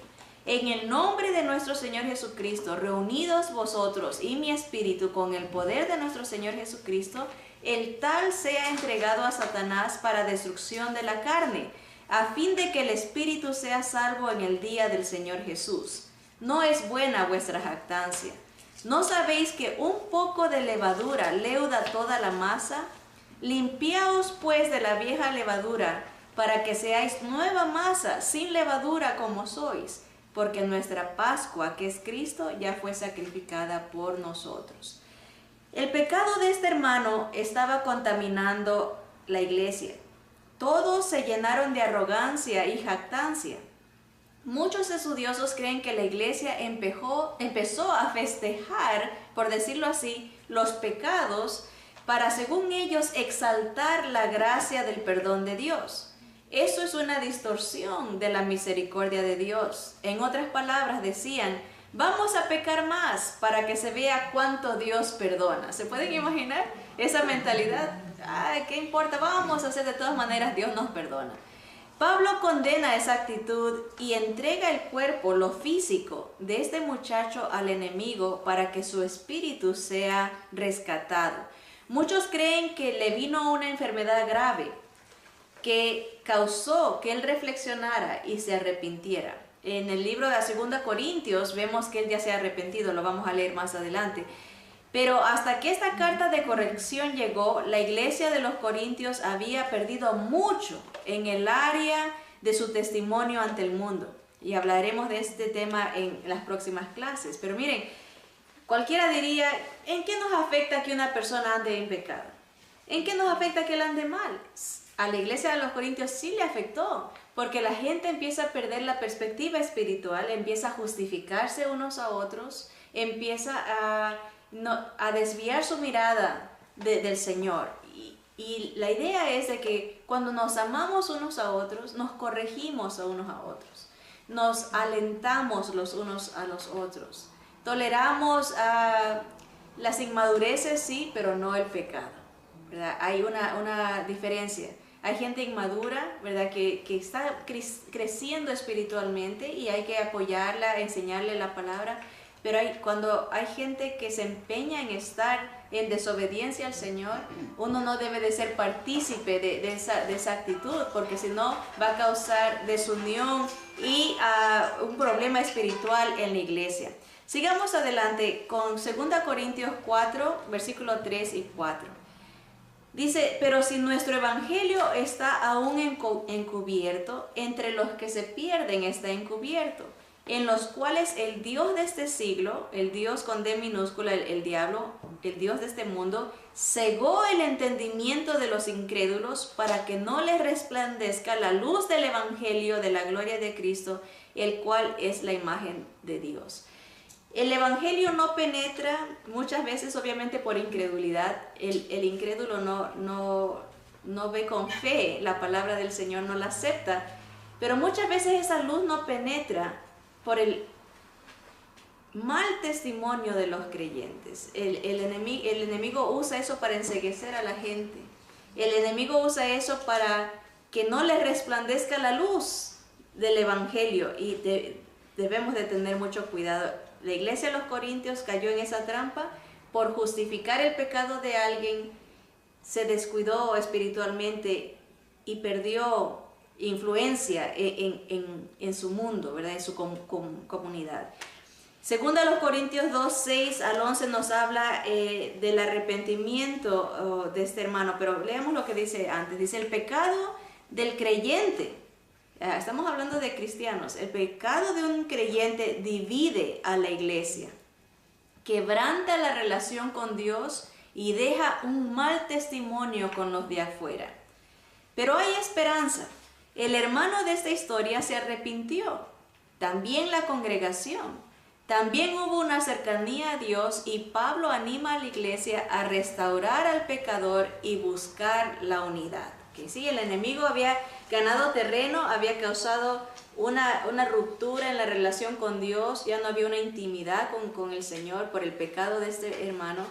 En el nombre de nuestro Señor Jesucristo, reunidos vosotros y mi espíritu con el poder de nuestro Señor Jesucristo, el tal sea entregado a Satanás para destrucción de la carne, a fin de que el espíritu sea salvo en el día del Señor Jesús. No es buena vuestra jactancia. ¿No sabéis que un poco de levadura leuda toda la masa? Limpiaos pues de la vieja levadura, para que seáis nueva masa, sin levadura como sois, porque nuestra Pascua, que es Cristo, ya fue sacrificada por nosotros. El pecado de este hermano estaba contaminando la iglesia. Todos se llenaron de arrogancia y jactancia. Muchos estudiosos creen que la iglesia empezó a festejar, por decirlo así, los pecados para, según ellos, exaltar la gracia del perdón de Dios. Eso es una distorsión de la misericordia de Dios. En otras palabras, decían: vamos a pecar más para que se vea cuánto Dios perdona. ¿Se pueden imaginar esa mentalidad? Ay, ¿qué importa? Vamos a hacer de todas maneras, Dios nos perdona. Pablo condena esa actitud y entrega el cuerpo, lo físico, de este muchacho al enemigo para que su espíritu sea rescatado. Muchos creen que le vino una enfermedad grave que causó que él reflexionara y se arrepintiera. En el libro de 2 Corintios vemos que él ya se ha arrepentido, lo vamos a leer más adelante. Pero hasta que esta carta de corrección llegó, la iglesia de los Corintios había perdido mucho en el área de su testimonio ante el mundo. Y hablaremos de este tema en las próximas clases. Pero miren, cualquiera diría: ¿en qué nos afecta que una persona ande en pecado? ¿En qué nos afecta que él ande mal? A la iglesia de los Corintios sí le afectó, porque la gente empieza a perder la perspectiva espiritual, empieza a justificarse unos a otros, empieza a desviar su mirada del Señor. Y la idea es de que cuando nos amamos unos a otros, nos corregimos a unos a otros, nos alentamos los unos a los otros, toleramos las inmadureces, sí, pero no el pecado, ¿verdad? Hay una diferencia. Hay gente inmadura, ¿verdad?, que está creciendo espiritualmente y hay que apoyarla, enseñarle la palabra. Pero cuando hay gente que se empeña en estar en desobediencia al Señor, uno no debe de ser partícipe de esa actitud, porque si no va a causar desunión y un problema espiritual en la iglesia. Sigamos adelante con 2 Corintios 4, versículos 3 y 4. Dice: pero si nuestro evangelio está aún encubierto, entre los que se pierden está encubierto, en los cuales el Dios de este siglo, el Dios con D minúscula, el diablo, el Dios de este mundo, cegó el entendimiento de los incrédulos para que no les resplandezca la luz del evangelio de la gloria de Cristo, el cual es la imagen de Dios. El evangelio no penetra muchas veces, obviamente, por incredulidad. El incrédulo no ve con fe la palabra del Señor, no la acepta, pero muchas veces esa luz no penetra por el mal testimonio de los creyentes. El enemigo usa eso para enceguecer a la gente. El enemigo usa eso para que no le resplandezca la luz del evangelio. Y debemos de tener mucho cuidado. La iglesia de los Corintios cayó en esa trampa por justificar el pecado de alguien, se descuidó espiritualmente y perdió influencia en su mundo, ¿verdad? En su comunidad. Segunda los Corintios 2, 6 al 11 nos habla del arrepentimiento de este hermano, pero leamos lo que dice antes. Dice, el pecado del creyente, estamos hablando de cristianos, el pecado de un creyente divide a la iglesia, quebranta la relación con Dios y deja un mal testimonio con los de afuera. Pero hay esperanza. El hermano de esta historia se arrepintió, también la congregación. También hubo una cercanía a Dios y Pablo anima a la iglesia a restaurar al pecador y buscar la unidad. Que sí, el enemigo había ganado terreno, había causado una ruptura en la relación con Dios, ya no había una intimidad con el Señor por el pecado de este hermano.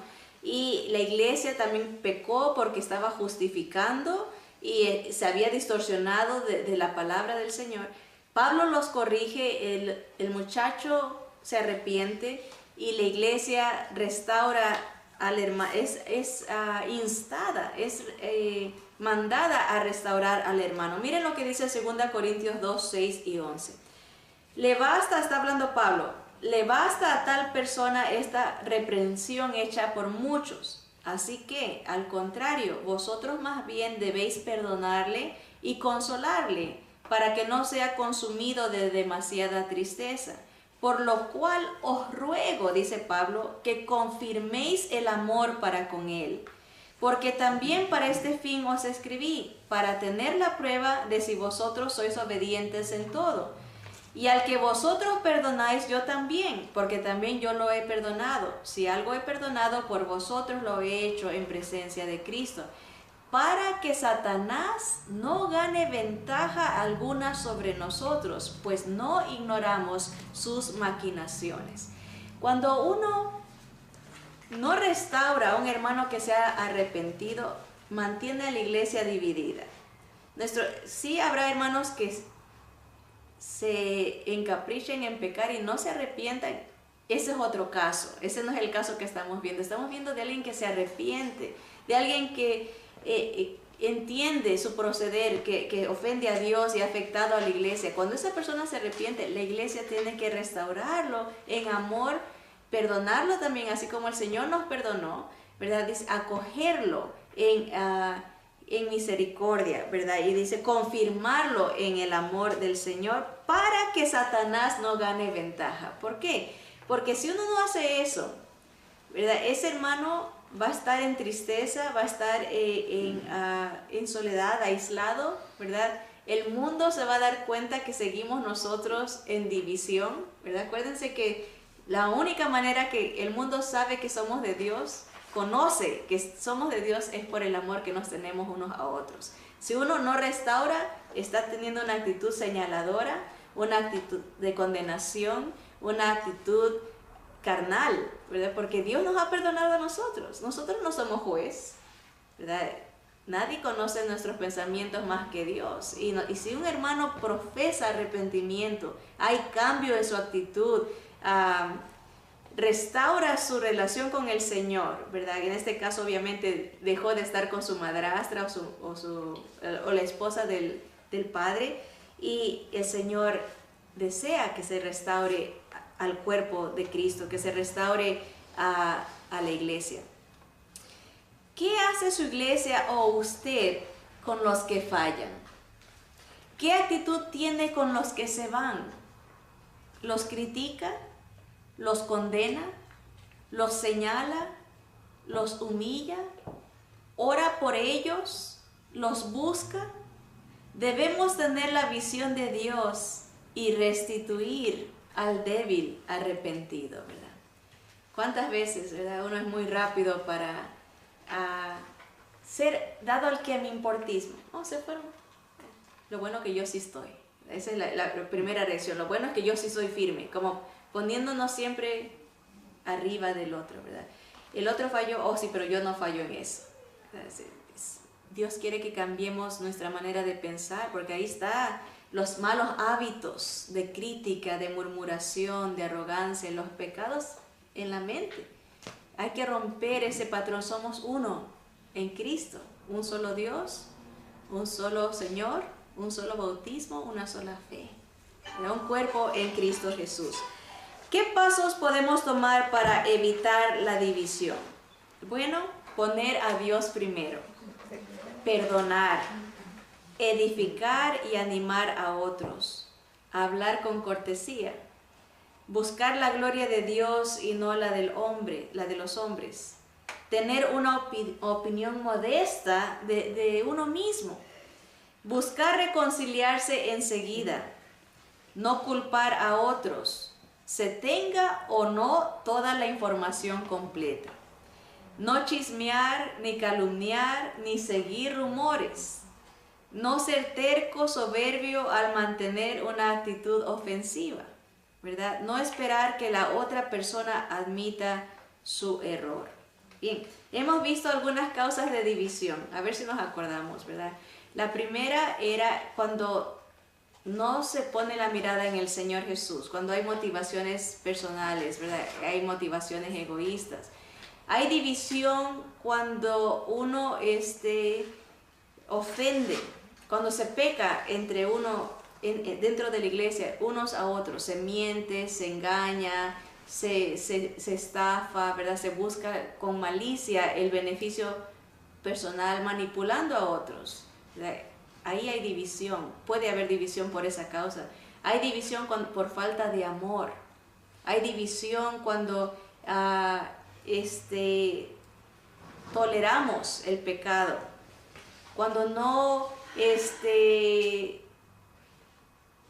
Y la iglesia también pecó porque estaba justificando y se había distorsionado de la palabra del Señor. Pablo los corrige, el muchacho se arrepiente y la iglesia restaura al hermano, es instada, es mandada a restaurar al hermano. Miren lo que dice 2 Corintios 2, 6 y 11. Le basta, está hablando Pablo, le basta a tal persona esta reprensión hecha por muchos. Así que, al contrario, vosotros más bien debéis perdonarle y consolarle para que no sea consumido de demasiada tristeza. Por lo cual os ruego, dice Pablo, que confirméis el amor para con él. Porque también para este fin os escribí, para tener la prueba de si vosotros sois obedientes en todo. Y al que vosotros perdonáis, yo también, porque también yo lo he perdonado. Si algo he perdonado, por vosotros lo he hecho en presencia de Cristo, para que Satanás no gane ventaja alguna sobre nosotros, pues no ignoramos sus maquinaciones. Cuando uno no restaura a un hermano que se ha arrepentido, mantiene a la iglesia dividida. Sí habrá hermanos que se encaprichen en pecar y no se arrepientan. Ese es otro caso, ese no es el caso que estamos viendo. Estamos viendo de alguien que se arrepiente, de alguien que entiende su proceder, que ofende a Dios y ha afectado a la iglesia. Cuando esa persona se arrepiente, la iglesia tiene que restaurarlo en amor, perdonarlo también, así como el Señor nos perdonó, ¿verdad? Dice, acogerlo en misericordia, ¿verdad? Y dice, confirmarlo en el amor del Señor para que Satanás no gane ventaja. ¿Por qué? Porque si uno no hace eso, ¿verdad? Ese hermano va a estar en tristeza, va a estar en soledad, aislado, ¿verdad? El mundo se va a dar cuenta que seguimos nosotros en división, ¿verdad? Acuérdense que la única manera que el mundo sabe que somos de Dios, conoce que somos de Dios, es por el amor que nos tenemos unos a otros. Si uno no restaura, está teniendo una actitud señaladora, una actitud de condenación, una actitud carnal, ¿verdad? Porque Dios nos ha perdonado a nosotros. Nosotros no somos juez, ¿verdad? Nadie conoce nuestros pensamientos más que Dios. Y si un hermano profesa arrepentimiento, hay cambio en su actitud, restaura su relación con el Señor, ¿verdad? En este caso, obviamente, dejó de estar con su madrastra o la esposa del padre, y el Señor desea que se restaure al cuerpo de Cristo, que se restaure a la iglesia. ¿Qué hace su iglesia o usted con los que fallan? ¿Qué actitud tiene con los que se van? ¿Los critica? ¿Los condena? ¿Los señala? ¿Los humilla? ¿Ora por ellos? ¿Los busca? Debemos tener la visión de Dios y restituir al débil arrepentido, ¿verdad? ¿Cuántas veces, verdad? Uno es muy rápido para ser dado al que me importismo. Oh, se fueron. Lo bueno que yo sí estoy. Esa es la primera reacción. Lo bueno es que yo sí soy firme, como poniéndonos siempre arriba del otro, ¿verdad? El otro falló, oh sí, pero yo no fallo en eso. Dios quiere que cambiemos nuestra manera de pensar, porque ahí está los malos hábitos de crítica, de murmuración, de arrogancia, los pecados en la mente. Hay que romper ese patrón. Somos uno en Cristo, un solo Dios, un solo Señor, un solo bautismo, una sola fe. Un cuerpo en Cristo Jesús. ¿Qué pasos podemos tomar para evitar la división? Bueno, poner a Dios primero, perdonar, edificar y animar a otros, hablar con cortesía, buscar la gloria de Dios y no la del hombre, la de los hombres, tener una opinión modesta de uno mismo, buscar reconciliarse enseguida, no culpar a otros, se tenga o no toda la información completa. No chismear, ni calumniar, ni seguir rumores. No ser terco, soberbio al mantener una actitud ofensiva, ¿verdad? No esperar que la otra persona admita su error. Bien, hemos visto algunas causas de división. A ver si nos acordamos, ¿verdad? La primera era cuando no se pone la mirada en el Señor Jesús, cuando hay motivaciones personales, ¿verdad? Hay motivaciones egoístas. Hay división cuando uno ofende, cuando se peca entre uno, dentro de la iglesia, unos a otros, se miente, se engaña, se estafa, ¿verdad? Se busca con malicia el beneficio personal manipulando a otros, ¿verdad? Ahí hay división, puede haber división por esa causa. Hay división por falta de amor. Hay división cuando toleramos el pecado. Cuando no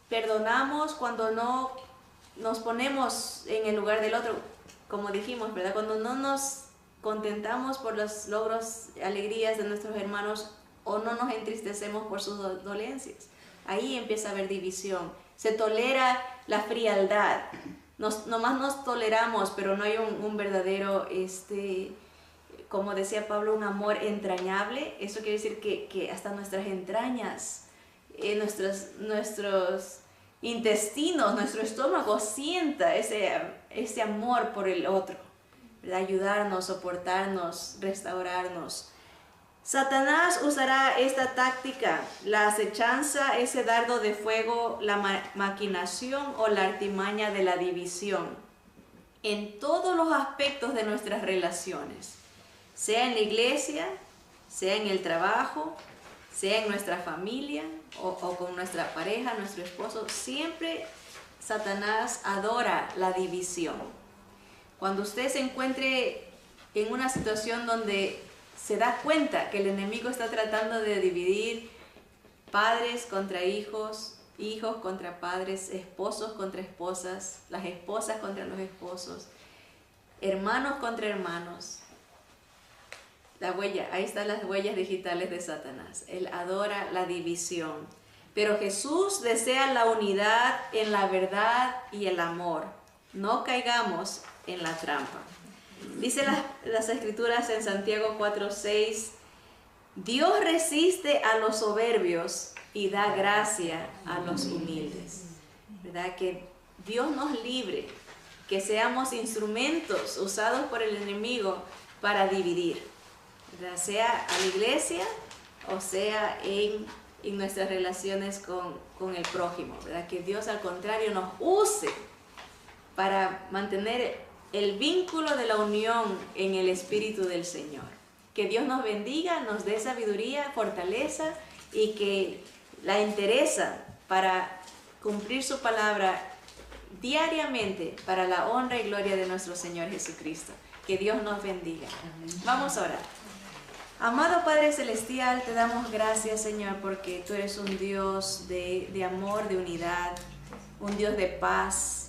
perdonamos, cuando no nos ponemos en el lugar del otro, como dijimos, ¿verdad? Cuando no nos contentamos por los logros, alegrías de nuestros hermanos, o no nos entristecemos por sus dolencias. Ahí empieza a haber división. Se tolera la frialdad. Nomás nos toleramos, pero no hay un verdadero, como decía Pablo, un amor entrañable. Eso quiere decir que hasta nuestras entrañas, nuestros intestinos, nuestro estómago sienta ese amor por el otro, ¿verdad? Ayudarnos, soportarnos, restaurarnos. Satanás usará esta táctica, la acechanza, ese dardo de fuego, la maquinación o la artimaña de la división en todos los aspectos de nuestras relaciones, sea en la iglesia, sea en el trabajo, sea en nuestra familia o con nuestra pareja, nuestro esposo. Siempre Satanás adora la división. Cuando usted se encuentre en una situación donde se da cuenta que el enemigo está tratando de dividir padres contra hijos, hijos contra padres, esposos contra esposas, las esposas contra los esposos, hermanos contra hermanos. Ahí están las huellas digitales de Satanás. Él adora la división. Pero Jesús desea la unidad en la verdad y el amor. No caigamos en la trampa. Dice las escrituras en Santiago 4:6, Dios resiste a los soberbios y da gracia a los humildes. ¿Verdad? Que Dios nos libre, que seamos instrumentos usados por el enemigo para dividir, ¿verdad? Sea a la iglesia o sea en nuestras relaciones con el prójimo, ¿verdad? Que Dios al contrario nos use para mantener el vínculo de la unión en el Espíritu del Señor. Que Dios nos bendiga, nos dé sabiduría, fortaleza y que la interesa para cumplir su palabra diariamente para la honra y gloria de nuestro Señor Jesucristo. Que Dios nos bendiga. Vamos a orar. Amado Padre Celestial, te damos gracias, Señor, porque tú eres un Dios de amor, de unidad, un Dios de paz.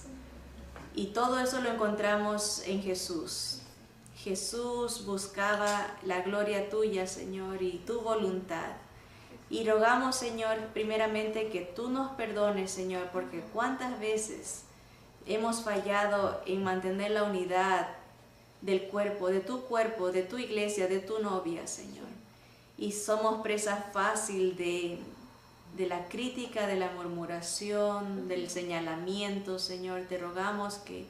Y todo eso lo encontramos en Jesús. Jesús buscaba la gloria tuya, Señor, y tu voluntad. Y rogamos, Señor, primeramente que tú nos perdones, Señor, porque cuántas veces hemos fallado en mantener la unidad del cuerpo, de tu iglesia, de tu novia, Señor. Y somos presa fácil de de la crítica, de la murmuración, del señalamiento, Señor. Te rogamos que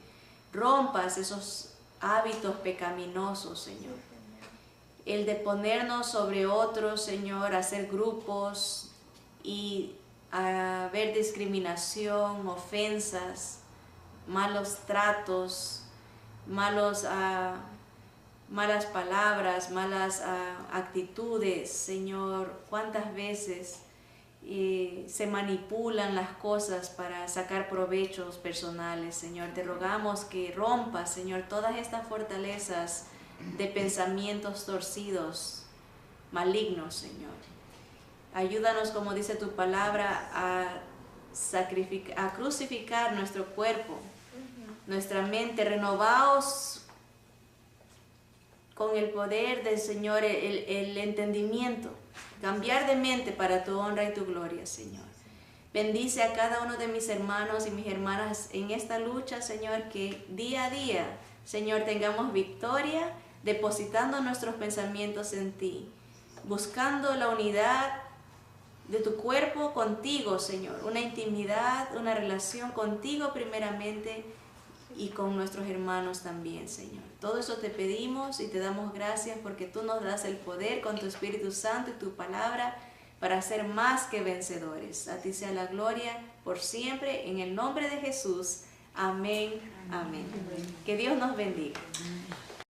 rompas esos hábitos pecaminosos, Señor. El de ponernos sobre otros, Señor, hacer grupos y ver discriminación, ofensas, malos tratos, malas palabras, malas actitudes, Señor. ¿Cuántas veces se manipulan las cosas para sacar provechos personales, Señor? Te rogamos que rompas, Señor, todas estas fortalezas de pensamientos torcidos, malignos, Señor. Ayúdanos, como dice tu palabra, a crucificar nuestro cuerpo, nuestra mente. Renovaos con el poder del Señor, el entendimiento. Cambiar de mente para tu honra y tu gloria, Señor. Bendice a cada uno de mis hermanos y mis hermanas en esta lucha, Señor, que día a día, Señor, tengamos victoria, depositando nuestros pensamientos en ti, buscando la unidad de tu cuerpo contigo, Señor, una intimidad, una relación contigo primeramente y con nuestros hermanos también, Señor. Todo eso te pedimos y te damos gracias porque tú nos das el poder con tu Espíritu Santo y tu palabra para ser más que vencedores. A ti sea la gloria por siempre, en el nombre de Jesús. Amén, amén. Que Dios nos bendiga.